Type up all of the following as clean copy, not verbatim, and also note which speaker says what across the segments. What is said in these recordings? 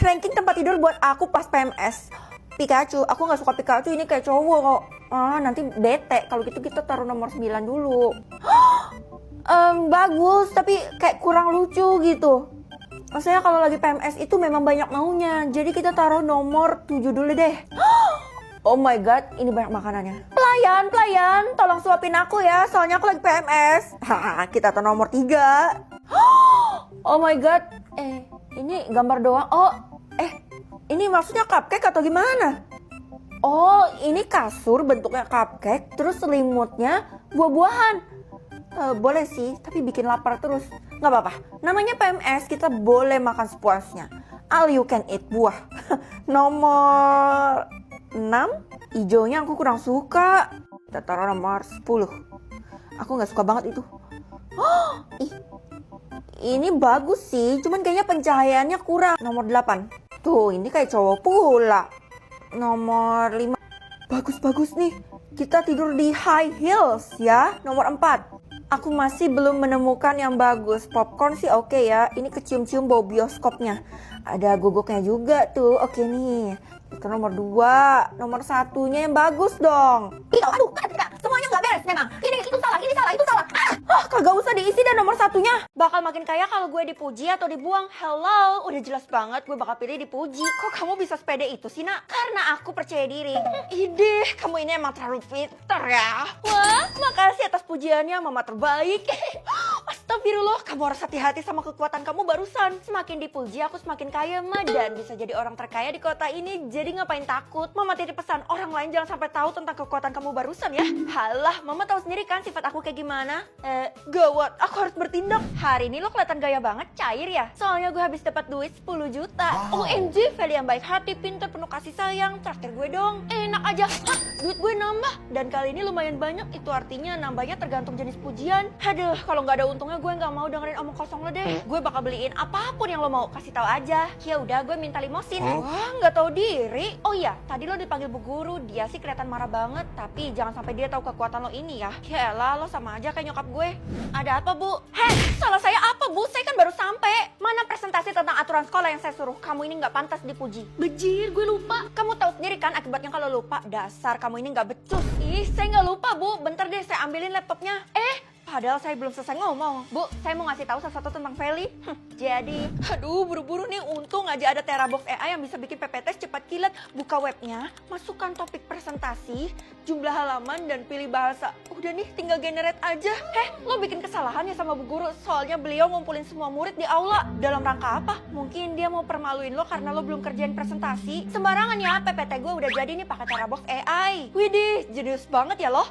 Speaker 1: ranking tempat tidur buat aku pas PMS. Pikachu, aku nggak suka Pikachu, ini kayak cowok kok. Nanti bete, kalau gitu kita taruh nomor 9 dulu. Bagus, tapi kayak kurang lucu gitu. Maksudnya kalau lagi PMS itu memang banyak maunya, jadi kita taruh nomor 7 dulu deh. Oh my god, ini banyak makanannya. Pelayan, tolong suapin aku ya, soalnya aku lagi PMS. Kita taruh nomor 3. Oh my god, ini gambar doang. Ini maksudnya cupcake atau gimana? Oh, ini kasur bentuknya cupcake, terus selimutnya buah-buahan. Boleh sih, tapi bikin lapar terus. Nggak apa-apa, namanya PMS, kita boleh makan sepuasnya. All you can eat buah. Nomor 6, hijaunya aku kurang suka. Kita taruh nomor 10. Aku nggak suka banget itu. Ini bagus sih, cuman kayaknya pencahayaannya kurang. Nomor 8. Tuh, ini kayak cowok pula. Nomor 5. Bagus-bagus nih. Kita tidur di high heels ya. Nomor 4. Aku masih belum menemukan yang bagus. Popcorn sih oke ya. Ini kecium-cium bau bioskopnya. Ada gogoknya juga tuh. Oke nih. Itu nomor 2. Nomor 1-nya yang bagus dong. Aduh, tidak. Semuanya nggak beres memang. Ini itu salah, itu salah. Kagak usah diisi dan nomor 1-nya. Bakal makin kaya kalau gue dipuji atau dibuang. Hello, udah jelas banget gue bakal pilih dipuji. Kok kamu bisa sepede itu sih, Nak? Karena aku percaya diri. Ideh, kamu ini emang terlalu pintar ya. Wah, makasih atas pujiannya, mama terbaik. Astagfirullah, kamu harus hati-hati sama kekuatan kamu barusan. Semakin dipuji, aku semakin kaya, Ma. Dan bisa jadi orang terkaya di kota ini. Jadi ngapain takut? Mama titip pesan, orang lain jangan sampai tahu tentang kekuatan kamu barusan ya. Halah, Mama tahu sendiri kan sifat aku kayak gimana. Gawat, aku harus bertindak. Hari ini lo kelihatan gaya banget, cair ya. Soalnya gue habis dapat duit 10 juta. OMG, Feli yang baik hati, pintar, penuh kasih sayang. Traktir gue dong. Enak aja. Duit gue nambah. Dan kali ini lumayan banyak. Itu artinya nambahnya tergantung jenis pujian. Aduh, kalau nggak ada untungnya gue nggak mau dengerin omong kosong lo deh. Gue bakal beliin apapun yang lo mau. Kasih tahu aja. Ya udah, gue minta limosin. Wah, nggak tahu diri. Oh iya, tadi lo dipanggil Bu Guru. Dia sih kelihatan marah banget. Tapi jangan sampai dia tahu kekuatan lo ini ya. Yaelah, lo sama aja kayak nyokap gue. Ada apa, Bu? Salah saya apa, Bu? Saya kan baru sampai. Mana presentasi tentang aturan sekolah yang saya suruh? Kamu ini nggak pantas dipuji. Bejir, gue lupa. Kamu tahu sendiri kan akibatnya kalau lupa. Dasar kamu ini nggak becus. Ih, saya nggak lupa, Bu. Bentar deh, saya ambilin laptopnya. Padahal saya belum selesai ngomong. Bu, saya mau ngasih tahu sesuatu tentang Feli. Jadi, aduh buru-buru nih. Untung aja ada Terabox AI yang bisa bikin PPT cepat kilat. Buka webnya, masukkan topik presentasi, jumlah halaman, dan pilih bahasa. Udah nih, tinggal generate aja. Lo bikin kesalahan ya sama Bu Guru. Soalnya beliau ngumpulin semua murid di aula. Dalam rangka apa? Mungkin dia mau permaluin lo karena lo belum kerjain presentasi. Sembarangan ya, PPT gue udah jadi nih pakai Terabox AI. Widih, jenius banget ya lo.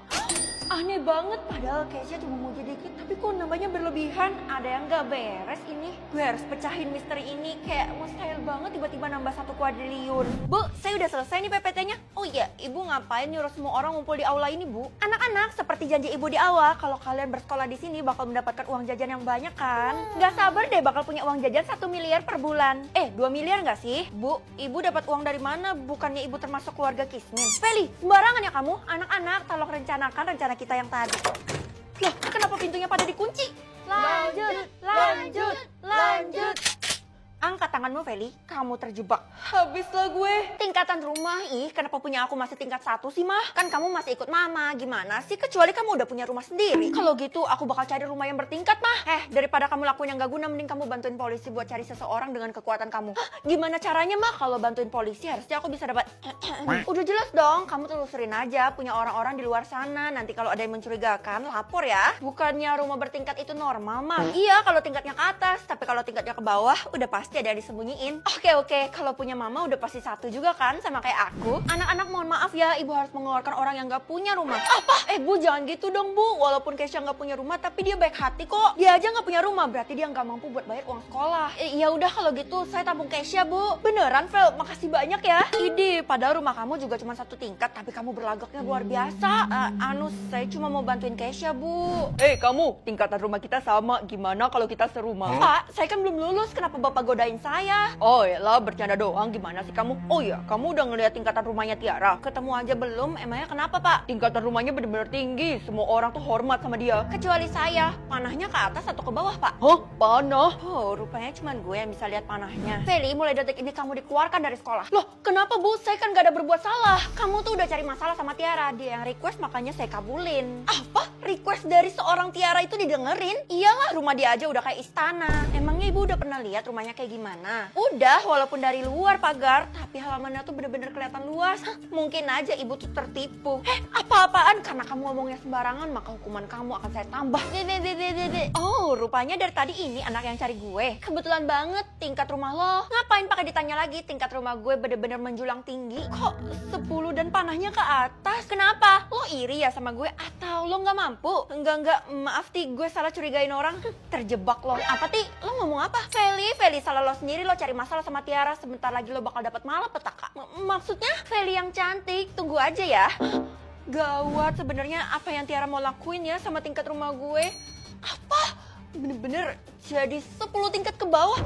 Speaker 1: Aneh banget, padahal cashnya cuma mau jadi dikit, tapi kok nambahnya berlebihan. Ada yang gak beres ini. Gue harus pecahin misteri ini, kayak mustahil banget tiba-tiba nambah 1 kuadriliun. Bu, saya udah selesai nih PPT-nya. Oh iya, Ibu ngapain nyuruh semua orang ngumpul di aula ini, Bu? Anak-anak, seperti janji Ibu di awal, kalau kalian bersekolah di sini bakal mendapatkan uang jajan yang banyak kan? Gak sabar deh bakal punya uang jajan 1 miliar per bulan. 2 miliar gak sih? Bu, Ibu dapat uang dari mana? Bukannya Ibu termasuk keluarga kismin? Feli, sembarangan ya kamu? Anak-anak, tolong rencanakan rencana kita yang tadi. Loh, kenapa pintunya pada dikunci? Lanjut. Angkat tanganmu, Feli. Kamu terjebak. Habislah gue. Tingkatan rumah. Ih, kenapa punya aku masih tingkat 1 sih, Mah? Kan kamu masih ikut Mama. Gimana sih? Kecuali kamu udah punya rumah sendiri. Kalau gitu, aku bakal cari rumah yang bertingkat, Mah. Daripada kamu lakuin yang gak guna, mending kamu bantuin polisi buat cari seseorang dengan kekuatan kamu. Gimana caranya, Mah? Kalau bantuin polisi, harusnya aku bisa dapat... Udah jelas dong. Kamu telusurin aja. Punya orang-orang di luar sana. Nanti kalau ada yang mencurigakan, lapor ya. Bukannya rumah bertingkat itu normal, Mah? Iya, kalau tingkatnya ke atas. Tapi kalau tingkatnya ke bawah, udah pasti ada yang disembunyiin. Oke. Kalau punya Mama udah pasti 1 juga kan, sama kayak aku. Anak-anak mohon maaf ya, Ibu harus mengeluarkan orang yang gak punya rumah. Apa? Bu, jangan gitu dong, Bu. Walaupun Kesha gak punya rumah, tapi dia baik hati kok. Dia aja gak punya rumah, berarti dia gak mampu buat bayar uang sekolah. Ya udah kalau gitu, saya tabung Kesha, Bu. Beneran, Fel? Makasih banyak ya. Ide, padahal rumah kamu juga cuma 1 tingkat, tapi kamu berlagaknya luar biasa. Saya cuma mau bantuin Kesha, Bu. Kamu, tingkatan rumah kita sama. Gimana kalau kita serumah? Pak, saya kan belum lulus. Kenapa Bapak godain saya. Oh lah, bercanda doang, gimana sih kamu? Oh ya, kamu udah ngeliat tingkatan rumahnya Tiara? Ketemu aja belum, emangnya kenapa Pak? Tingkatan rumahnya bener-bener tinggi, semua orang tuh hormat sama dia. Kecuali saya, panahnya ke atas atau ke bawah Pak? Hah? Panah? Oh, rupanya cuma gue yang bisa lihat panahnya. Feli, mulai detik ini kamu dikeluarkan dari sekolah. Loh, kenapa Bu? Saya kan gak ada berbuat salah. Kamu tuh udah cari masalah sama Tiara, dia yang request makanya saya kabulin. Apa? Request dari seorang Tiara itu didengerin? Iyalah, rumah dia aja udah kayak istana. Emangnya ibu udah pernah lihat rumahnya kayak gimana? Udah, walaupun dari luar pagar, tapi halamannya tuh bener-bener kelihatan luas. Mungkin aja ibu tuh tertipu. Apa-apaan? Karena kamu ngomongnya sembarangan, maka hukuman kamu akan saya tambah. Oh, rupanya dari tadi ini anak yang cari gue. Kebetulan banget tingkat rumah lo. Ngapain pakai ditanya lagi? Tingkat rumah gue bener-bener menjulang tinggi. Kok 10 dan panahnya ke atas? Kenapa? Lo iri ya sama gue? Atau lo nggak mampu? Enggak, maaf Ti, gue salah curigain orang. Terjebak lo. Apa Ti? Lo ngomong apa? Feli, salah lo sendiri, lo cari masalah sama Tiara. Sebentar lagi lo bakal dapat malapetaka. Maksudnya? Feli yang cantik, tunggu aja ya. Gawat, sebenarnya apa yang Tiara mau lakuin ya sama tingkat rumah gue? Apa? Bener-bener jadi 10 tingkat ke bawah.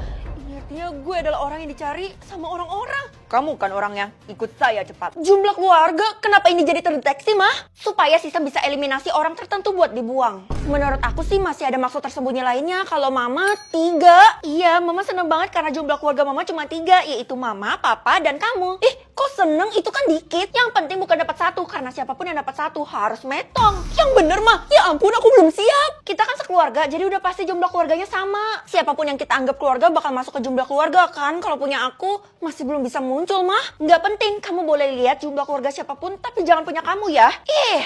Speaker 1: Ini artinya gue adalah orang yang dicari sama orang-orang. Kamu kan orangnya, ikut saya cepat. Jumlah keluarga, kenapa ini jadi terdeteksi mah? Supaya Sisa bisa eliminasi orang tertentu buat dibuang. Menurut aku sih masih ada maksud tersembunyi lainnya. Kalau Mama 3. Iya, Mama seneng banget karena jumlah keluarga Mama cuma 3, yaitu Mama, Papa, dan kamu. Kok seneng? Itu kan dikit. Yang penting bukan dapat 1, karena siapapun yang dapat 1 harus metong. Yang bener mah, ya ampun aku belum siap. Kita kan sekeluarga, jadi udah pasti jumlah keluarganya sama. Siapapun yang kita anggap keluarga bakal masuk ke jumlah keluarga kan. Kalau punya aku, masih belum bisa muncul mah. Nggak penting, kamu boleh lihat jumlah keluarga siapapun, tapi jangan punya kamu ya.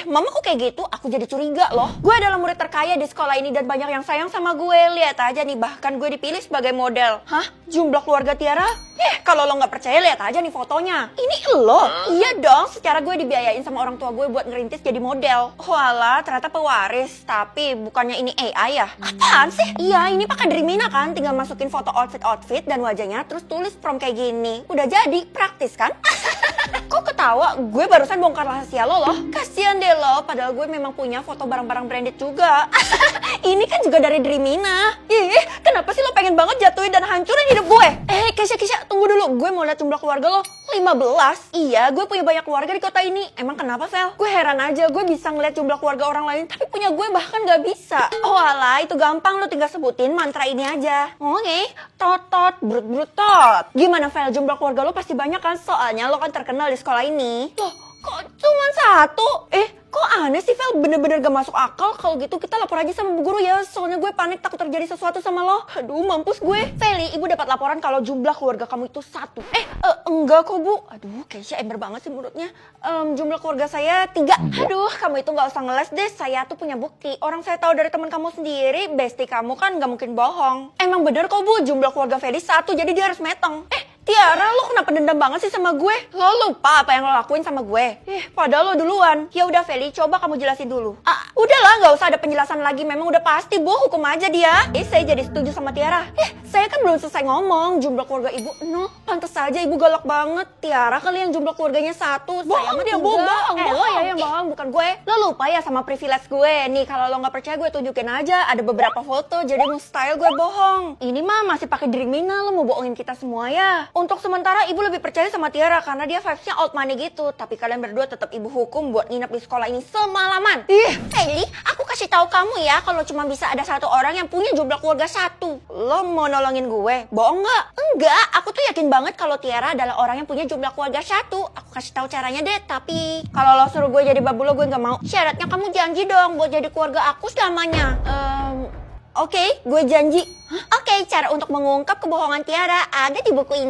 Speaker 1: Mama kok kayak gitu? Aku jadi curiga loh. Gue adalah murid terkaya di sekolah ini dan banyak yang sayang sama gue. Lihat aja nih, bahkan gue dipilih sebagai model. Hah? Jumlah keluarga Tiara? Kalau lo nggak percaya, lihat aja nih fotonya. Ini lo? Iya dong, secara gue dibiayain sama orang tua gue buat ngerintis jadi model. Walah, ternyata pewaris. Tapi bukannya ini AI ya? Apaan sih? Iya, ini pakai Dreamina kan? Tinggal masukin foto outfit dan wajahnya, terus tulis prompt kayak gini. Udah jadi, praktis kan? Kok ketawa? Gue barusan bongkar rahasia lo loh. Kasian deh lo, padahal gue memang punya foto barang-barang branded juga. Ini kan juga dari Dreamina. Kenapa sih lo pengen banget jatuhin dan hancurin hidup gue? Kesha, tunggu dulu. Gue mau lihat jumlah keluarga lo. 15? Iya, gue punya banyak keluarga di kota ini. Emang kenapa, Vel? Gue heran aja, gue bisa ngeliat jumlah keluarga orang lain, tapi punya gue bahkan gak bisa. Oh alah, itu gampang, lo tinggal sebutin mantra ini aja. Oke, tot, brut, tot. Gimana, Vel? Jumlah keluarga lo pasti banyak kan? Soalnya lo kan terkenal di sekolah ini. Loh, kok cuma 1? Kok aneh sih, Vel? Bener-bener gak masuk akal. Kalau gitu kita lapor aja sama bu guru ya. Soalnya gue panik takut terjadi sesuatu sama lo. Aduh, mampus gue. Feli, ibu dapat laporan kalau jumlah keluarga kamu itu 1. Enggak kok, Bu. Aduh, Keisha ember banget sih mulutnya. Jumlah keluarga saya 3. Aduh, kamu itu gak usah ngeles deh. Saya tuh punya bukti. Orang saya tahu dari teman kamu sendiri. Bestie kamu kan gak mungkin bohong. Emang bener kok, Bu. Jumlah keluarga Feli 1, jadi dia harus metong. Tiara, lo kenapa dendam banget sih sama gue? Lo lupa apa yang lo lakuin sama gue? Padahal lo duluan. Ya udah Feli, coba kamu jelasin dulu. Udahlah, nggak usah ada penjelasan lagi. Memang udah pasti, Bu, hukum aja dia. Saya jadi setuju sama Tiara. Saya kan belum selesai ngomong. Jumlah keluarga ibu 0. Pantes saja ibu galak banget. Tiara kali yang jumlah keluarganya 1.
Speaker 2: Bohong dia, bohong.
Speaker 1: Lo ya yang bohong, bukan gue. Lo lupa ya sama privilege gue. Nih, kalau lo nggak percaya gue tunjukin aja. Ada beberapa foto, jadi mustahil gue bohong. Ini mah masih pakai Dreamina, lo mau bohongin kita semua ya. Untuk sementara ibu lebih percaya sama Tiara karena dia vibes-nya old money gitu. Tapi kalian berdua tetap ibu hukum buat nginep di sekolah ini semalaman. Feli, aku kasih tahu kamu ya kalau cuma bisa ada 1 orang yang punya jumlah keluarga 1. Lo mau nolongin gue? Bohong nggak? Enggak, aku tuh yakin banget kalau Tiara adalah orang yang punya jumlah keluarga 1. Aku kasih tahu caranya deh, tapi kalau lo suruh gue jadi babu lo, gue nggak mau. Syaratnya kamu janji dong buat jadi keluarga aku selamanya. Oke, gue janji. Oke, cara untuk mengungkap kebohongan Tiara ada di buku ini.